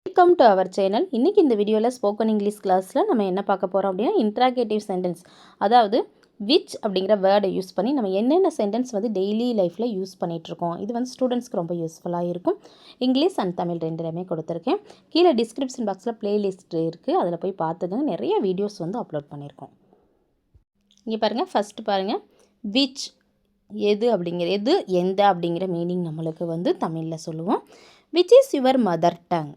Welcome to our channel. இன்றைக்கி இந்த வீடியோவில் ஸ்போக்கன் இங்கிலீஷ் கிளாஸில் நம்ம என்ன பார்க்க போகிறோம் அப்படின்னா இன்ட்ராகேட்டிவ் சென்டென்ஸ், அதாவது விச் அப்படிங்கிற வேர்டை யூஸ் பண்ணி நம்ம என்னென்ன சென்டென்ஸ் டெய்லி லைஃப்பில் யூஸ் பண்ணிகிட்ருக்கோம். இது ஸ்டூடெண்ட்ஸ்க்கு ரொம்ப யூஸ்ஃபுல்லாக இருக்கும். இங்கிலீஷ் அண்ட் தமிழ் ரெண்டுலையுமே கொடுத்துருக்கேன். கீழே டிஸ்கிரிப்ஷன் பாக்ஸில் ப்ளேலிஸ்ட் இருக்குது, அதில் போய் பார்த்துக்கங்க. நிறைய வீடியோஸ் அப்லோட் பண்ணியிருக்கோம். இங்கே பாருங்கள், ஃபஸ்ட்டு பாருங்கள், விச் எது அப்படிங்கிற எது எந்த அப்படிங்கிற மீனிங் நம்மளுக்கு தமிழில் சொல்லுவோம். Which is your mother tongue?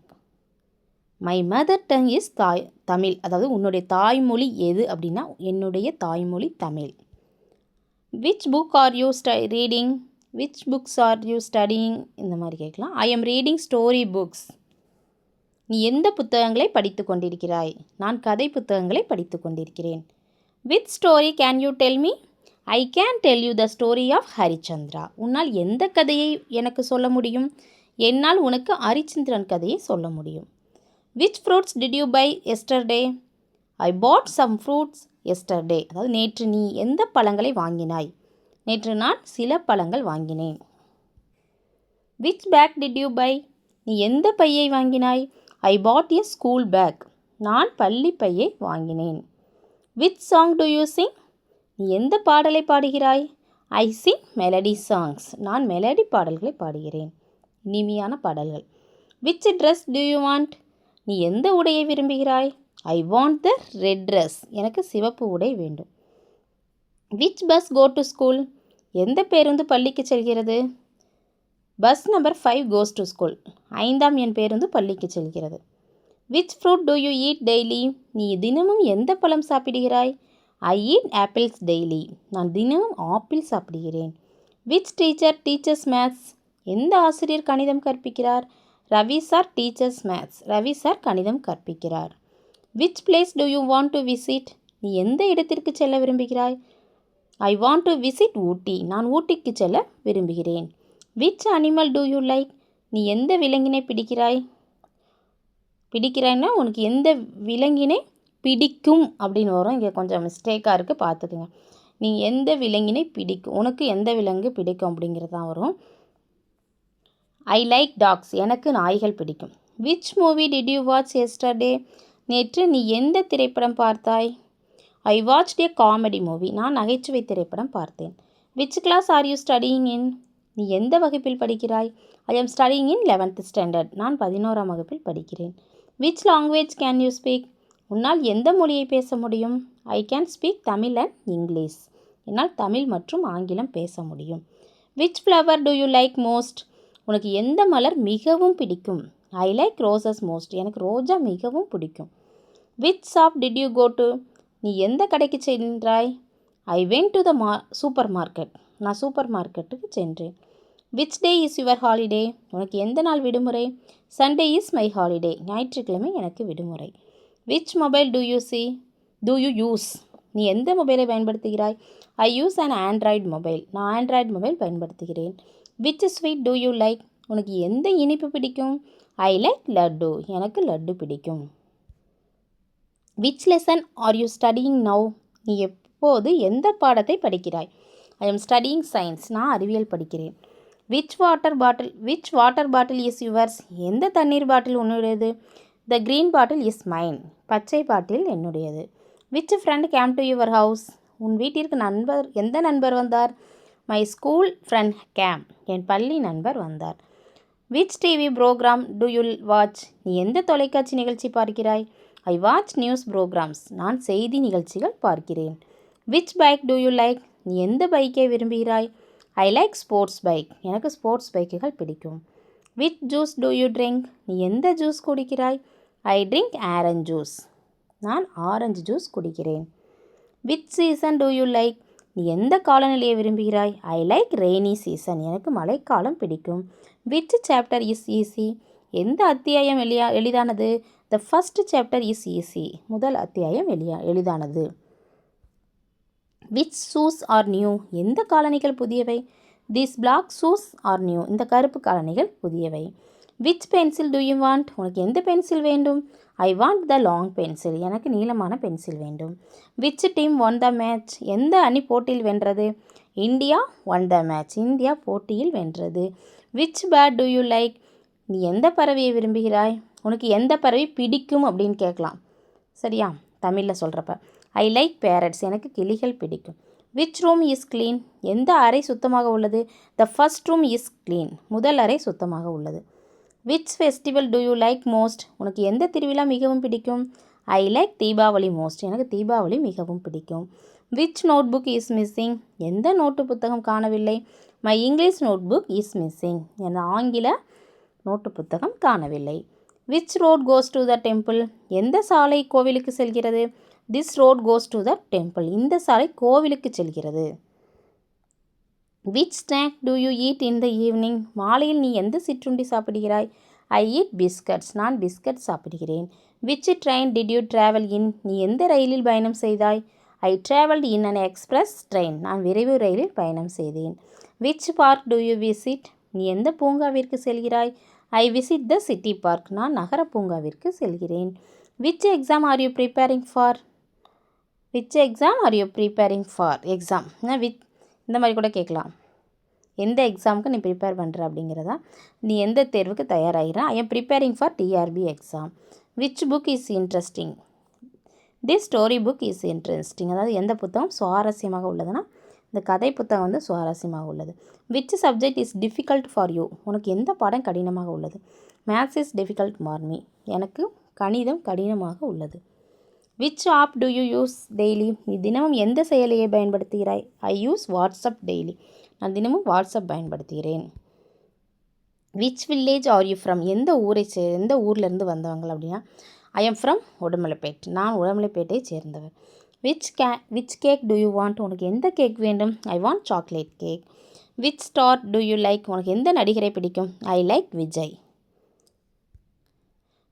My mother tongue is Tamil. அதாவது உன்னுடைய தாய்மொழி எது அப்படின்னா என்னுடைய தாய்மொழி Tamil. Which book are you reading? Which books are you studying? இந்த மாதிரி கேட்கலாம். I am reading story books. நீ எந்த புத்தகங்களை படித்து கொண்டிருக்கிறாய்? நான் கதை புத்தகங்களை படித்து கொண்டிருக்கிறேன். Which story can you tell me? I can tell you the story of Harishchandra. உன்னால் எந்த கதையை எனக்கு சொல்ல முடியும்? என்னால் உனக்கு ஹரிச்சந்திரன் கதையை சொல்ல முடியும். Which fruits did you buy yesterday? I bought some fruits yesterday. அதாவது நேற்று நீ எந்த பழங்களை வாங்கினாய்? நேற்று நான் சில பழங்கள் வாங்கினேன். Which bag did you buy? நீ எந்த பையை வாங்கினாய்? I bought a school bag. நான் பள்ளி பையை வாங்கினேன். Which song do you sing? நீ எந்த பாடலை பாடுகிறாய்? I sing melody songs. நான் மெலடி பாடல்களை பாடுகிறேன், இனிமையான பாடல்கள். Which dress do you want? நீ எந்த உடையை விரும்புகிறாய்? I want the red dress. எனக்கு சிவப்பு உடை வேண்டும். Which bus go to school? எந்த பேருந்து பள்ளிக்கு செல்கிறது? Bus number 5 goes to school. 5ஆம் எண் பேருந்து பள்ளிக்கு செல்கிறது. Which fruit do you eat daily? நீ தினமும் எந்த பழம் சாப்பிடுகிறாய்? I eat apples daily. நான் தினமும் ஆப்பிள் சாப்பிடுகிறேன். Which teacher teaches maths? எந்த ஆசிரியர் கணிதம் கற்பிக்கிறார்? Ravi sir teaches maths. Ravi sir கணிதம் கற்பிக்கிறார். Which place to you want to visit? நீ எந்த இடத்திற்கு செல்ல விரும்புகிறாய்? ஐ வாண்ட் டு விசிட் ஊட்டி. நான் ஊட்டிக்கு செல்ல விரும்புகிறேன். Which animal to you like? நீ எந்த விலங்கினை பிடிக்கிறாய்னா உனக்கு எந்த விலங்கினை பிடிக்கும் அப்படின்னு வரும். இங்கே கொஞ்சம் மிஸ்டேக்காக இருக்குது, பார்த்துக்குங்க. நீ எந்த விலங்கினை பிடிக்கும், உனக்கு எந்த விலங்கு பிடிக்கும் அப்படிங்கிறது தான் வரும். I like dogs. எனக்கு நாய்கள் பிடிக்கும். Which movie did you watch yesterday? நேற்று நீ எந்த திரைப்படம் பார்த்தாய்? I watched a comedy movie. நான் நகைச்சுவை திரைப்படம் பார்த்தேன். Which class are you studying in? நீ எந்த வகுப்பில் படிக்கிறாய்? I am studying in 11th standard. நான் 11ஆம் வகுப்பில் படிக்கிறேன். Which language can you speak? உன்னால் எந்த மொழியை பேச முடியும்? I can speak Tamil and English. என்னால் தமிழ் மற்றும் ஆங்கிலம் பேச முடியும். Which flower do you like most? உனக்கு எந்த மலர் மிகவும் பிடிக்கும்? I like roses most. எனக்கு ரோஜா மிகவும் பிடிக்கும். Which shop did you go to? நீ எந்த கடைக்கு சென்றாய்? I went to the supermarket. நான் சூப்பர் மார்க்கெட்டுக்கு சென்றேன். Which day is your holiday? உனக்கு எந்த நாள் விடுமுறை? Sunday is my holiday. ஞாயிற்றுக்கிழமை எனக்கு விடுமுறை. Which mobile do you use? நீ எந்த மொபைலை பயன்படுத்துகிறாய்? I use an Android mobile. நான் ஆண்ட்ராய்டு மொபைல் பயன்படுத்துகிறேன். Which sweet do you like? உனக்கு எந்த இனிப்பு பிடிக்கும்? I like laddu. எனக்கு லட்டு பிடிக்கும். Which lesson are you studying now? நீ எப்போது எந்த பாடத்தை படிக்கிறாய்? I am studying science. நான் அறிவியல் படிக்கிறேன். Which water bottle is yours? எந்த தண்ணீர் பாட்டில் உன்னுடையது? த க்ரீன் பாட்டில் இஸ் மைன். பச்சை பாட்டில் என்னுடையது. Which friend came to your house? உன் வீட்டிற்கு எந்த நண்பர் வந்தார்? My school friend came. என் பள்ளி நண்பர் வந்தார். Which TV programme do you watch? நீ எந்த தொலைக்காட்சி நிகழ்ச்சி பார்க்கிறாய்? I watch news programmes. நான் செய்தி நிகழ்ச்சிகள் பார்க்கிறேன். Which bike do you like? நீ எந்த பைக்கை விரும்புகிறாய்? I like sports bike. எனக்கு ஸ்போர்ட்ஸ் பைக்குகள் பிடிக்கும். Which juice do you drink? நீ எந்த ஜூஸ் குடிக்கிறாய்? I drink orange juice. நான் ஆரஞ்சு ஜூஸ் குடிக்கிறேன். Which season do you like? நீ எந்த காலநிலையை விரும்புகிறாய்? I like rainy season. எனக்கு மழைக்காலம் பிடிக்கும். Which chapter is easy? எந்த அத்தியாயம் எளிதானது? The first chapter is easy. முதல் அத்தியாயம் எளிதானது. Which shoes are new? எந்த காலணிகள் புதியவை? This black shoes are new. இந்த கருப்பு காலணிகள் புதியவை. Which pencil do you want? உனக்கு எந்த பென்சில் வேண்டும்? I want the long pencil. எனக்கு நீளமான பென்சில் வேண்டும். Which team won the match? எந்த அணி போட்டியில் வென்றது? India won the match. India போட்டியில் வென்றது. Which bird do you like? நீ எந்த பறவையை விரும்புகிறாய்? உனக்கு எந்த பறவை பிடிக்கும் அப்படின்னு கேட்கலாம். சரியா? தமிழில் சொல்கிறப்ப ஐ லைக் பேரட்ஸ், எனக்கு கிளிகள் பிடிக்கும். விச் ரூம் இஸ் க்ளீன், எந்த அறை சுத்தமாக உள்ளது? The first room is clean, முதல் அறை சுத்தமாக உள்ளது. Which festival to you like most, உனக்கு எந்த திருவிழா மிகவும் பிடிக்கும்? ஐ லைக் தீபாவளி மோஸ்ட், எனக்கு தீபாவளி மிகவும் பிடிக்கும். Which notebook is missing, எந்த நோட்டு புத்தகம் காணவில்லை? My English notebook is missing, எனது ஆங்கில நோட்டு புத்தகம் காணவில்லை. Which road goes to the temple, எந்த சாலை கோவிலுக்கு செல்கிறது? This road goes to the temple, இந்த சாலை கோவிலுக்கு செல்கிறது. Which snack do you eat in the evening, மாலையில் நீ எந்த சிற்றுண்டி சாப்பிடுகிறாய்? ஐ ஈட் பிஸ்கட்ஸ், நான் பிஸ்கட் சாப்பிடுகிறேன். Which train did you travel in, நீ எந்த ரயிலில் பயணம் செய்தாய்? I travelled in an express train, நான் விரைவு ரயிலில் பயணம் செய்தேன். Which park do you visit, நீ எந்த பூங்காவிற்கு செல்கிறாய்? I visit the city park, நான் நகர பூங்காவிற்கு செல்கிறேன். Which exam are you preparing for, which exam are you preparing for, exam with இந்த மாதிரி கூட கேட்கலாம். எந்த எக்ஸாமுக்கு நீ ப்ரிப்பேர் பண்ணுற அப்படிங்கிறதா. நீ எந்த தேர்வுக்கு தயாராகிற? I am preparing for TRP exam. Which book is interesting, this story book is interesting, அதாவது எந்த புத்தகம் சுவாரஸ்யமாக உள்ளதுன்னா இந்த கதை புத்தகம் வந்து சுவாரஸ்யமாக உள்ளது. Which subject is difficult for you, உனக்கு எந்த பாடம் கடினமாக உள்ளது? Maths is difficult for me, எனக்கு கணிதம் கடினமாக உள்ளது. Which app do you use daily, நீ தினமும் எந்த செயலியை பயன்படுத்துகிறாய்? ஐ யூஸ் வாட்ஸ்அப் டெய்லி, நான் தினமும் வாட்ஸ்அப் பயன்படுத்துகிறேன். Which village are you from, எந்த ஊர்லேருந்து வந்தவங்க அப்படின்னா ஐ எம் ஃப்ரம் உடுமலைப்பேட், நான் உடுமலைப்பேட்டை சேர்ந்தவர். Which cake do you want, உனக்கு எந்த கேக் வேண்டும்? I want chocolate cake. Which star do you like, உனக்கு எந்த நடிகரை பிடிக்கும்? I like Vijay.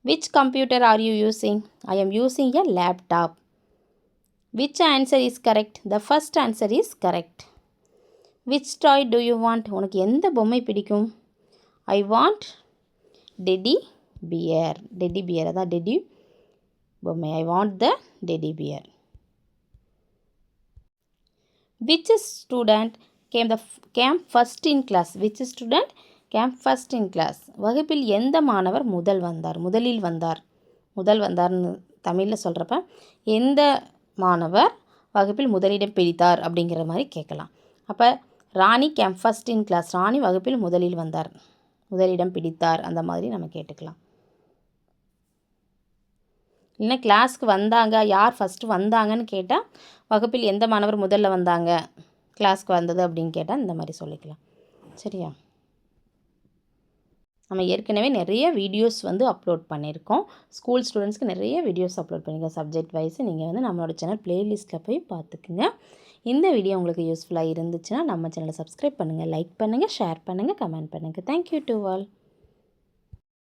Which computer are you using? I am using a laptop. Which answer is correct? The first answer is correct. Which toy do you want, உனக்கு எந்த பொம்மை பிடிக்கும்? I want teddy bear, teddy bear அதான் teddy பொம்மை. I want the teddy bear. Which student came first in class, which student came first in class, வகுப்பில் எந்த மாணவர் முதலில் வந்தார்னு தமிழில் சொல்கிறப்ப எந்த மாணவர் வகுப்பில் முதலிடம் பிடித்தார் அப்படிங்கிற மாதிரி கேட்கலாம். அப்போ ராணி கேம் ஃபர்ஸ்ட் இன் கிளாஸ், ராணி வகுப்பில் முதலிடம் பிடித்தார், அந்த மாதிரி நம்ம கேட்டுக்கலாம். இல்லைன்னா கிளாஸ்க்கு வந்தாங்க, யார் ஃபஸ்ட்டு வந்தாங்கன்னு கேட்டால் வகுப்பில் எந்த மாணவர் முதல்ல வந்தாங்க, கிளாஸ்க்கு வந்தது அப்படின்னு கேட்டால் இந்த மாதிரி சொல்லிக்கலாம். சரியா? நம்ம ஏற்கனவே நிறைய வீடியோஸ் வந்து அப்லோட் பண்ணியிருக்கோம். ஸ்கூல் ஸ்டூடெண்ட்ஸ்க்கு நிறைய வீடியோஸ் அப்லோட் பண்ணியிருக்கோம் சப்ஜெக்ட் வைஸ். நீங்கள் வந்து நம்மளோட சேனல் ப்ளேலிஸ்ட்டில் போய் பார்த்துக்குங்க. இந்த வீடியோ உங்களுக்கு யூஸ்ஃபுல்லாக இருந்துச்சுன்னா நம்ம சேனலை சப்ஸ்கிரைப் பண்ணுங்கள், லைக் பண்ணுங்கள், ஷேர் பண்ணுங்கள், கமெண்ட் பண்ணுங்கள். Thank you to all.